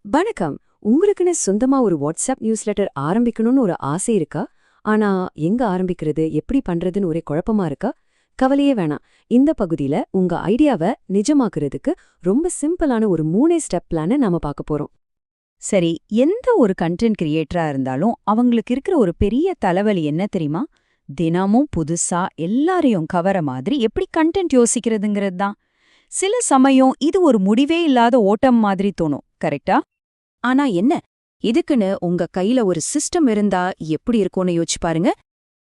வணக்கம். உங்களுக்குன்னு சொந்தமா ஒரு வாட்ஸ்அப் நியூஸ்லெட்டர் ஆரம்பிக்கணும்னு ஒரு ஆசை இருக்கா? ஆனா எங்க ஆரம்பிக்கிறது, எப்படி பண்றதுன்னு ஒரே குழப்பமா இருக்கா? கவலையே வேணாம். இந்த பகுதியில உங்க ஐடியாவை நிஜமாக்குறதுக்கு ரொம்ப சிம்பிளான ஒரு 3 ஸ்டெப் பிளான நாம பார்க்க போறோம். சரி, எந்த ஒரு கண்டென்ட் கிரியேட்டரா இருந்தாலும் அவங்களுக்கு இருக்கிற ஒரு பெரிய தலைவலி என்ன தெரியுமா? தினமும் புதுசா எல்லாரையும் கவர மாதிரி எப்படி கண்டென்ட் யோசிக்கிறதுங்கிறது தான். சில சமயம் இது ஒரு முடிவே இல்லாத ஓட்டம் மாதிரி தோணும், கரெக்டா? ஆனா என்ன, இதுக்குன்னு உங்க கையில ஒரு சிஸ்டம் இருந்தா எப்படி இருக்கும்னு யோசிச்சு பாருங்க.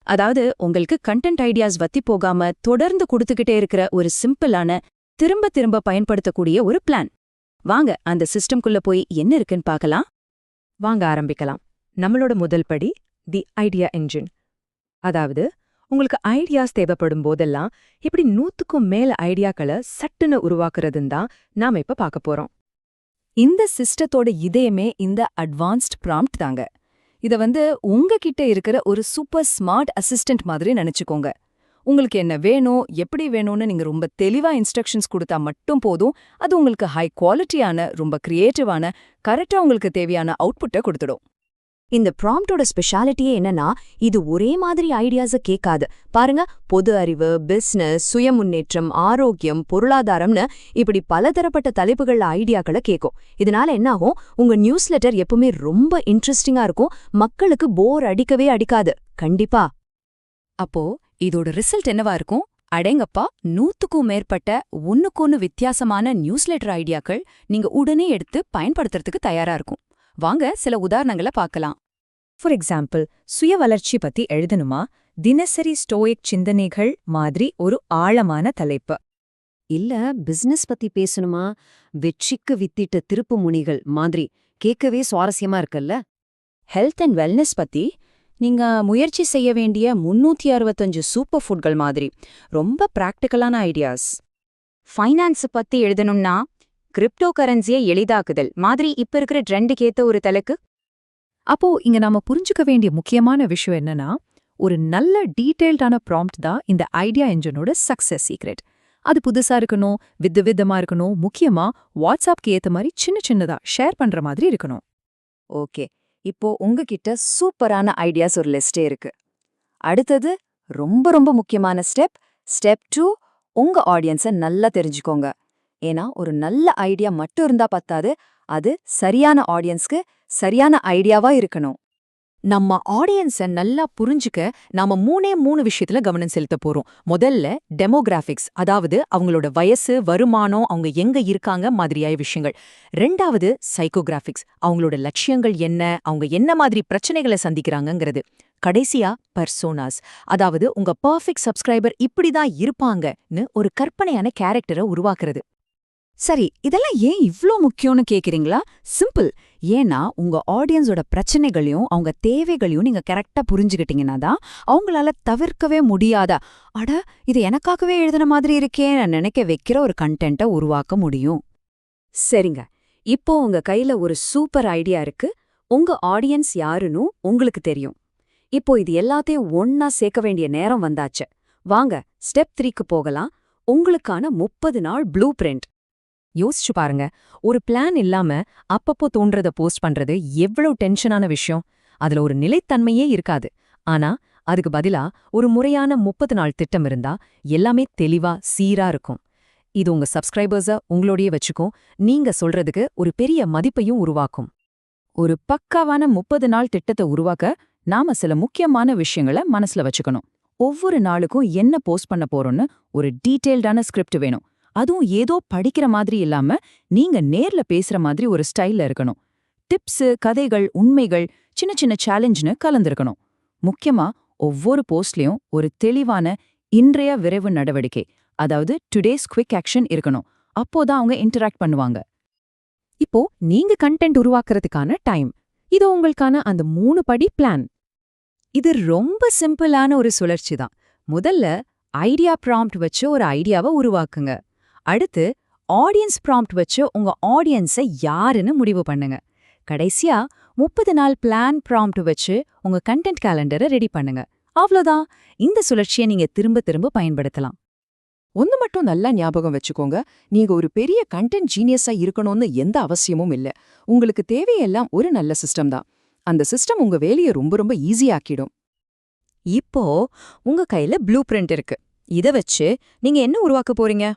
அதாவது உங்களுக்கு கண்டென்ட் ஐடியாஸ் வத்தி போகாம தொடர்ந்து கொடுத்துக்கிட்டே இருக்கிற ஒரு சிம்பிளான, திரும்ப திரும்ப பயன்படுத்தக்கூடிய ஒரு பிளான். வாங்க அந்த சிஸ்டம்குள்ள போய் என்ன இருக்குன்னு பார்க்கலாம். வாங்க ஆரம்பிக்கலாம். நம்மளோட முதல் படி தி ஐடியா என்ஜின். அதாவது உங்களுக்கு ஐடியாஸ் தேவைப்படும் போதெல்லாம் இப்படி 100க்கும் மேல ஐடியாக்களை சட்டுன்னு உருவாக்குறதுன்னு தான் நாம இப்ப பார்க்க போறோம். இந்த சிஸ்டத்தோட இதயமே இந்த அட்வான்ஸ்ட் ப்ராம்ப்ட் தாங்க. இத உங்ககிட்ட இருக்கிற ஒரு சூப்பர் ஸ்மார்ட் அசிஸ்டன்ட் மாதிரி நினைச்சுக்கோங்க. உங்களுக்கு என்ன வேணும், எப்படி வேணும்னு நீங்க ரொம்ப தெளிவா இன்ஸ்ட்ரக்ஷன்ஸ் கொடுத்தா மட்டும் போதும். அது உங்களுக்கு ஹை குவாலிட்டியான, ரொம்ப கிரியேட்டிவான, கரெக்டா உங்களுக்கு தேவையான அவுட்புட்டை கொடுத்துடும். இந்த ப்ராம்ப்டோட ஸ்பெஷாலிட்டியே என்னன்னா, இது ஒரே மாதிரி ஐடியாஸ கேட்காது. பாருங்க, பொது அறிவு, பிசினஸ், சுய முன்னேற்றம், ஆரோக்கியம், பொருளாதாரம்னு இப்படி பலதரப்பட்ட தலைப்புகள்ல ஐடியாக்களை கேட்கும். இதனால என்னாகும், உங்க நியூஸ்லெட்டர் எப்பவுமே ரொம்ப இன்ட்ரெஸ்டிங்கா இருக்கும். மக்களுக்கு போர் அடிக்கவே அடிக்காது. கண்டிப்பா. அப்போ இதோட ரிசல்ட் என்னவா இருக்கும்? அடேங்கப்பா, 100க்கும் மேற்பட்ட ஒன்னுக்கொன்னு வித்தியாசமான நியூஸ்லெட்டர் ஐடியாக்கள் நீங்க உடனே எடுத்து பயன்படுத்துறதுக்கு தயாரா இருக்கும். வாங்க சில உதாரணங்களை பார்க்கலாம். ஃபார் எக்ஸாம்பிள், சுய வளர்ச்சி பத்தி எழுதணுமா? தினசரி ஸ்டோயிக் சிந்தனைகள் மாதிரி ஒரு ஆழமான தலைப்பு. இல்ல பிசினஸ் பத்தி பேசணுமா? வெற்றிக்கு வித்திட்ட திருப்பு முனிகள் மாதிரி கேட்கவே சுவாரஸ்யமா இருக்குல்ல. ஹெல்த் அண்ட் வெல்னஸ் பத்தி நீங்க முயற்சி செய்ய வேண்டிய 365 சூப்பர் ஃபுட்கள் மாதிரி ரொம்ப பிராக்டிக்கலான ஐடியாஸ். ஃபைனான்ஸ் பத்தி எழுதணும்னா கிரிப்டோ கரன்சியை எளிதாக்குதல் மாதிரி இப்ப இருக்கிற ட்ரெண்டுக்கு ஏத்த ஒரு தலைக்கு. அப்போ இங்க நாம புரிஞ்சுக்க வேண்டிய முக்கியமான விஷயம் என்னன்னா, ஒரு நல்ல டீடைல்டான ப்ராம்ப்ட் தான் இந்த ஐடியா என்ஜினோட சக்சஸ் சீக்ரெட். அது புதுசா இருக்கணும், விதமா இருக்கணும், முக்கியமா வாட்ஸ்அப்க்கு ஏத்த மாதிரி சின்ன சின்னதா ஷேர் பண்ற மாதிரி இருக்கணும். ஓகே, இப்போ உங்ககிட்ட சூப்பரான ஐடியாஸ் ஒரு லிஸ்டே இருக்கு. அடுத்தது ரொம்ப ரொம்ப முக்கியமான ஸ்டெப் 2, உங்க ஆடியன்ஸை நல்லா தெரிஞ்சுக்கோங்க. ஏன்னா ஒரு நல்ல ஐடியா மட்டும் இருந்தா பத்தாது, அது சரியான ஆடியன்ஸ்க்கு சரியான ஐடியாவா இருக்கணும். நம்ம ஆடியன்ஸை நல்லா புரிஞ்சுக்க நாம 3 விஷயத்துல கவனம் செலுத்த போறோம். முதல்ல டெமோகிராஃபிக்ஸ், அதாவது அவங்களோட வயசு, வருமானம், அவங்க எங்க இருக்காங்க மாதிரியாய விஷயங்கள். 2வது சைக்கோகிராஃபிக்ஸ், அவங்களோட லட்சியங்கள் என்ன, அவங்க என்ன மாதிரி பிரச்சனைகளை சந்திக்கிறாங்கங்கிறது. கடைசியா பர்சோனாஸ், அதாவது உங்க பர்ஃபெக்ட் சப்ஸ்கிரைபர் இப்படிதான் இருப்பாங்கன்னு ஒரு கற்பனையான கேரக்டரை உருவாக்குறது. சரி, இதெல்லாம் ஏன் இவ்ளோ முக்கியம்னு கேக்குறீங்களா? சிம்பிள். ஏன்னா உங்க ஆடியன்ஸோட பிரச்சனைகளையும் அவங்க தேவைகளையும் நீங்க கரெக்டா புரிஞ்சுக்கிட்டீங்கன்னா தான் அவங்களால தவிர்க்கவே முடியாத, அட இது எனக்காகவே எழுதின மாதிரி இருக்கேன்னு நினைக்க வைக்கிற ஒரு கண்டென்ட்டை உருவாக்க முடியும். சரிங்க, இப்போ உங்க கையில ஒரு சூப்பர் ஐடியா இருக்கு. உங்க ஆடியன்ஸ் யாருன்னு உங்களுக்கு தெரியும். இப்போ இது எல்லாத்தையும் ஒன்னா சேர்க்க வேண்டிய நேரம் வந்தாச்சு. வாங்க ஸ்டெப் 3க்கு போகலாம். உங்களுக்கான 30 நாள் ப்ளூ பிரிண்ட். யோசிச்சு பாருங்க, ஒரு பிளான் இல்லாம அப்பப்போ தோன்றத போஸ்ட் பண்றது எவ்வளவு டென்ஷனான விஷயம். அதுல ஒரு நிலைத்தன்மையே இருக்காது. ஆனா அதுக்கு பதிலா ஒரு முறையான 30 நாள் திட்டம் இருந்தா எல்லாமே தெளிவா சீரா இருக்கும். இது உங்க சப்ஸ்கிரைபர்ஸ உங்களோடயே வச்சுக்கும், நீங்க சொல்றதுக்கு ஒரு பெரிய மதிப்பையும் உருவாக்கும். ஒரு பக்காவான 30 நாள் திட்டத்தை உருவாக்க நாம சில முக்கியமான விஷயங்களை மனசுல வச்சுக்கணும். ஒவ்வொரு நாளுக்கும் என்ன போஸ்ட் பண்ண போறோம்னு ஒரு டீடைல்டான ஸ்கிரிப்ட் வேணும். அதுவும் ஏதோ படிக்கிற மாதிரி இல்லாம நீங்க நேர்ல பேசுற மாதிரி ஒரு ஸ்டைல்ல இருக்கணும். டிப்ஸ், கதைகள், உண்மைகள், சின்ன சின்ன சேலஞ்சுன்னு கலந்திருக்கணும். முக்கியமா ஒவ்வொரு போஸ்ட்லயும் ஒரு தெளிவான இன்றைய விரைவு நடவடிக்கை, அதாவது டுடேஸ் குவிக் ஆக்ஷன் இருக்கணும். அப்போதான் அவங்க இன்டராக்ட் பண்ணுவாங்க. இப்போ நீங்க கண்டென்ட் உருவாக்குறதுக்கான டைம். இது உங்களுக்கான அந்த 3 படி பிளான். இது ரொம்ப சிம்பிளான ஒரு சுழற்சி தான். முதல்ல ஐடியா ப்ராம்ப்ட் வச்சு ஒரு ஐடியாவை உருவாக்குங்க. அடுத்து ஆடியன்ஸ் ப்ராம்ப்ட் வச்சு உங்க ஆடியன்ஸை யாருன்னு முடிவு பண்ணுங்க. கடைசியா 30 நாள் பிளான் ப்ராம்ப்ட் வச்சு உங்க கண்டென்ட் கேலண்டரை ரெடி பண்ணுங்க. அவ்வளோதான். இந்த சுழற்சியை நீங்க திரும்ப திரும்ப பயன்படுத்தலாம். ஒன்னு மட்டும் நல்லா ஞாபகம் வச்சுக்கோங்க, நீங்க ஒரு பெரிய கண்டென்ட் ஜீனியஸா இருக்கணும்னு எந்த அவசியமும் இல்ல. உங்களுக்கு தேவையெல்லாம் ஒரு நல்ல சிஸ்டம் தான். அந்த சிஸ்டம் உங்க வேலையை ரொம்ப ரொம்ப ஈஸியாக்கிடும். இப்போ உங்க கையில ப்ளூ பிரிண்ட் இருக்கு. இத வச்சு நீங்க என்ன உருவாக்க போறீங்க?